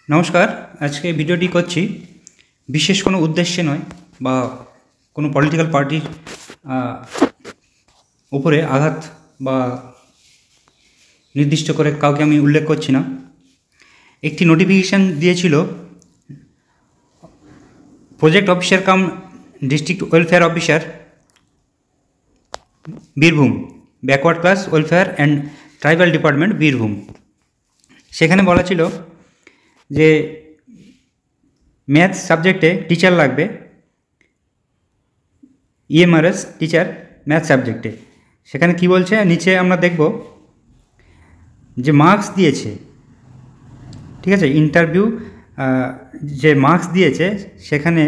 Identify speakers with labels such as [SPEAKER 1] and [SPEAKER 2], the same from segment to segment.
[SPEAKER 1] নমস্কার। আজকে ভিডিওটি করছি বিশেষ কোনো উদ্দেশ্যে নয় বা কোনো পলিটিক্যাল পার্টির উপরে আঘাত বা নির্দিষ্ট করে কাউকে আমি উল্লেখ করছি না। একটি নোটিফিকেশান দিয়েছিল project officer come district welfare officer Birbhum, backward class welfare and tribal department Birbhum. সেখানে বলা ছিল যে ম্যাথস সাবজেক্টে টিচার লাগবে, ইএমআরএস টিচার ম্যাথস সাবজেক্টে। সেখানে কি বলছে নিচে আমরা দেখব যে মার্কস দিয়েছে, ঠিক আছে, ইন্টারভিউ যে মার্কস দিয়েছে সেখানে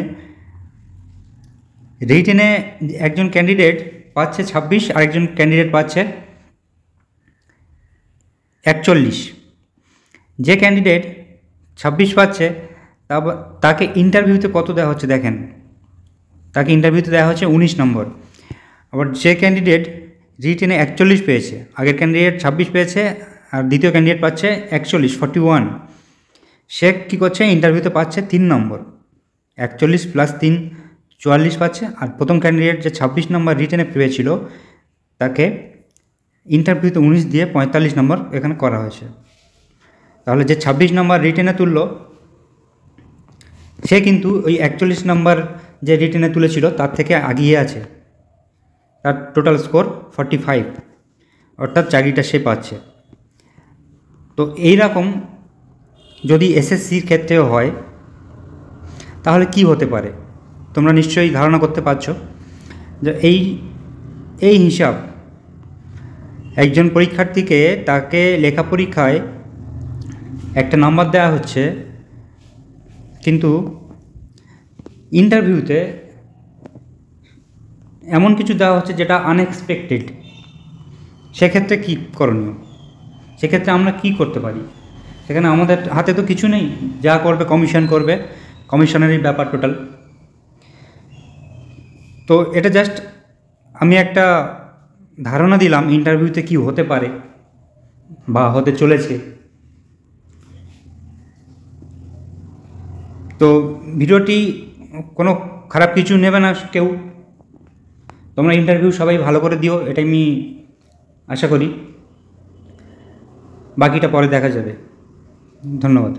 [SPEAKER 1] রিটেনে একজন ক্যান্ডিডেট পাচ্ছে 26, আরেকজন ক্যান্ডিডেট পাচ্ছে 41। যে ক্যান্ডিডেট 26 পাচ্ছে তাকে ইন্টারভিউতে কত দেওয়া হচ্ছে দেখেন, তাকে ইন্টারভিউতে দেওয়া হচ্ছে 19 নম্বর। আবার যে ক্যান্ডিডেট রিটেনে 41 পেয়েছে, আগের ক্যান্ডিডেট 26 পেয়েছে আর দ্বিতীয় ক্যান্ডিডেট পাচ্ছে 41, সে কী করছে, ইন্টারভিউতে পাচ্ছে 3 নম্বর, 41 + 3 44 পাচ্ছে। আর প্রথম ক্যান্ডিডেট যে 26 নম্বর রিটেনে পেয়েছিল তাকে ইন্টারভিউতে 19 দিয়ে 45 নম্বর এখানে করা হয়েছে। তাহলে যে 26 নম্বর রিটেনে তুললো সে কিন্তু ওই 41 নম্বর যে রিটেনে তুলেছিল তার থেকে আগিয়ে আছে, তার টোটাল স্কোর 45, অর্থাৎ চাকরিটা সে পাচ্ছে। তো এই রকম যদি এসএসসির ক্ষেত্রেও হয় তাহলে কি হতে পারে তোমরা নিশ্চয়ই ধারণা করতে পারছো। যে এই হিসাব, একজন পরীক্ষার্থীকে তাকে লেখা পরীক্ষায় একটা নাম্বার দেওয়া হচ্ছে, কিন্তু ইন্টারভিউতে এমন কিছু দেওয়া হচ্ছে যেটা আনএক্সপেক্টেড। সেক্ষেত্রে কী করণীয়, সেক্ষেত্রে আমরা কি করতে পারি? সেখানে আমাদের হাতে তো কিছু নেই, যা করবে কমিশন করবে, কমিশনেরই ব্যাপার টোটাল। তো এটা জাস্ট আমি একটা ধারণা দিলাম ইন্টারভিউতে কি হতে পারে বা হতে চলেছে। তো ভিডিওটি কোনো খারাপ কিছু নেবে না কেউ, তোমরা ইন্টারভিউ সবাই ভালো করে দিও, এটাই আমি আশা করি। বাকিটা পরে দেখা যাবে। ধন্যবাদ।